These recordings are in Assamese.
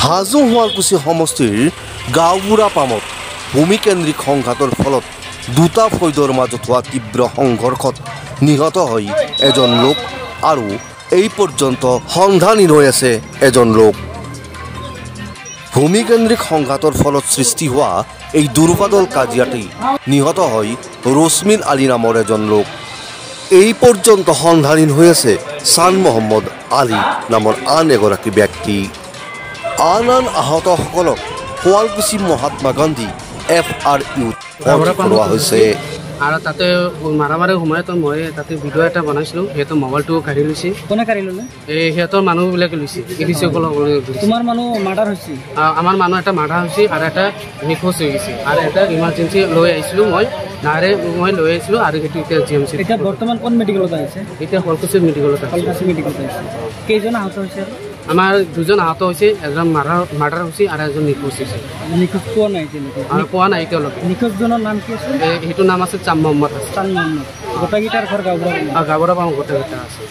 হাজো শুৱালকুছি সমষ্টিৰ গাঁওবুঢ়া পামত ভূমিকেন্দ্ৰিক সংঘাতৰ ফলত দুটা ফৈদৰ মাজত হোৱা তীব্ৰ সংঘৰ্ষত নিহত হৈ এজন লোক আৰু এই পৰ্যন্ত সন্ধানহীন হৈ আছে এজন লোক। ভূমিকেন্দ্ৰিক সংঘাতৰ ফলত সৃষ্টি হোৱা এই দুৰ্বাদল কাজিয়াতেই নিহত হৈ ৰশ্মিন আলী নামৰ এজন লোক। এই পৰ্যন্ত সন্ধানহীন হৈ আছে চান মহম্মদ আলী নামৰ আন এগৰাকী ব্যক্তি। আন আহতসকলক শুৱালকুছি মহাত্মা গান্ধী FRUত কৰোৱা হৈছে। আৰু তাতে মাৰামাৰি সময়ত মই তাতে ভিডিঅ' এটা বনাইছিলোঁ, সিহঁতৰ মোবাইলটো কাঢ়ি লৈছে। কোনে কাঢ়ি ল'লে? এই সিহঁতৰ মানুহবিলাকে লৈছে। তোমাৰ মানুহ মাৰ্ডাৰ হৈছে? আমাৰ মানুহ এটা মাৰ্ডাৰ হৈছে আৰু এটা নিখোজ হৈ গৈছে আৰু এটা ইমাৰ্জেঞ্চি লৈ আহিছিলোঁ মই লৈ আহিছিলোঁ আৰু সেইটো এতিয়া GMC। এতিয়া বৰ্তমান কোন মেডিকেলত আহিছে? এতিয়া শুৱালকুছি মেডিকেলত আহিছে। কেইজন আহত হৈছে? আমাৰ দুজন আহত হৈছে, এজন মাৰ্ডাৰ হৈছে আৰু এজন নিখোজ হৈছে। নিখোজ পোৱা নাই পোৱা নাই এতিয়ালৈকে। নিখোজজনৰ নাম কি আছে? সেইটো নাম আছে চান মহম্মদ। গোটেইকেইটাৰ ঘৰ গাঁৱবুঢ়া পাম গোটেইকেইটা আছে।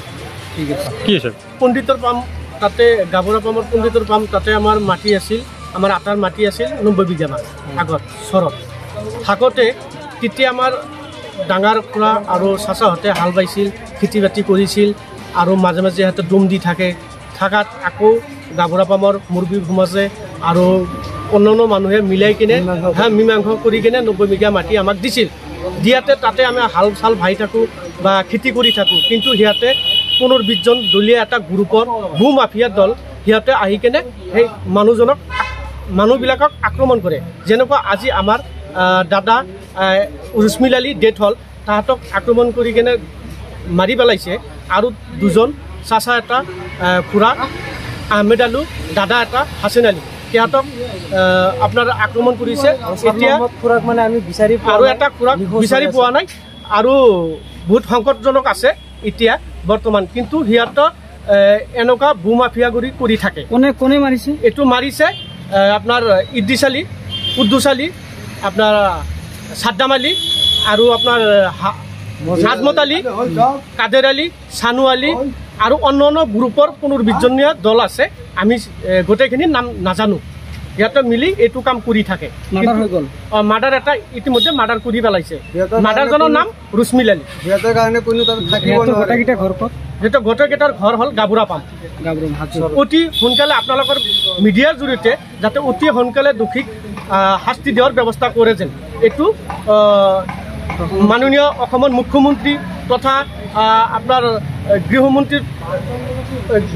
ঠিক আছে। কি আছে? পণ্ডিতৰ পাম তাতে গাঁৱবুঢ়া পামৰ পণ্ডিতৰ পাম তাতে আমাৰ মাটি আছিল, আমাৰ আটাৰ মাটি আছিল 90 বিঘামান আগত চৰত থাকোঁতে। তেতিয়া আমাৰ ডাঙৰ খুৰা আৰু চাচাহঁতে হাল বাইছিল, খেতি বাতি কৰিছিল আৰু মাজে মাজে সিহঁতে ডুম দি থাকাত আকৌ গাঁৱবুঢ়া পামৰ মুৰ্গী সমাজে আৰু অন্যান্য মানুহে মিলাই কিনে মীমাংস কৰি কিনে 90 বিঘা মাটি আমাক দিছিল। দিয়াতে তাতে আমি হাল চাল ভাই থাকোঁ বা খেতি কৰি থাকোঁ, কিন্তু সিহঁতে 15-20 জন দলীয় এটা গ্ৰুপৰ ভূ মাফিয়া দল সিহঁতে আহি কিনে সেই মানুহবিলাকক আক্ৰমণ কৰে। যেনেকুৱা আজি আমাৰ দাদা ৰশ্মিন আলী ডেথ হ'ল, তাহাঁতক আক্ৰমণ কৰি কিনে মাৰি পেলাইছে। আৰু দুজন চাচা এটা খুৰা আহমেদ আলু, দাদা এটা হাছেন আলী, সিহঁতক আপোনাৰ আক্ৰমণ কৰিছে। এতিয়া খুৰাক মানে আমি আৰু এটা খুৰাক বিচাৰি পোৱা নাই আৰু বহুত সংকটজনক আছে এতিয়া বৰ্তমান। কিন্তু সিহঁতৰ এনেকুৱা ভূ মাফিয়াগুৰি কৰি থাকে। কোনে মাৰিছে? এইটো মাৰিছে আপোনাৰ ইদ্ৰিছ আলী, কুদ্দুছ আলী, আপোনাৰ সাদ্দাম আলী আৰু আপোনাৰ নাজমত আলী, কাদেৰ আলী, চানু আলী আৰু অন্যান্য গ্ৰুপৰ 15-20 জনীয়া দল আছে। আমি গোটেইখিনি নাম নাজানো। সিহঁতে মিলি এইটো কাম কৰি থাকে। মাৰ্ডাৰ এটা ইতিমধ্যে মাৰ্ডাৰ কৰি পেলাইছে। মাৰ্ডাৰজনৰ নাম ৰশ্মিন আলী। গোটেইকেইটাৰ ঘৰ হ'ল গাঁৱবুঢ়া পাম। অতি সোনকালে আপোনালোকৰ মিডিয়াৰ জৰিয়তে যাতে অতি সোনকালে দোষীক শাস্তি দিয়াৰ ব্যৱস্থা কৰে যেন এইটো মাননীয় অসমৰ মুখ্যমন্ত্ৰী তথা আপোনাৰ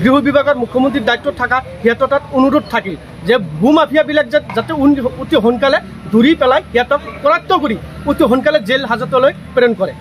গৃহ বিভাগৰ মুখ্যমন্ত্ৰীৰ দায়িত্বত থকা সিহঁতৰ তাত অনুৰোধ থাকিল যে ভূ মাফিয়াবিলাক যাতে অতি সোনকালে ধৰি পেলাই সিহঁতক কৰায়ত্ব কৰি অতি সোনকালে জেল হাজতলৈ প্ৰেৰণ কৰে।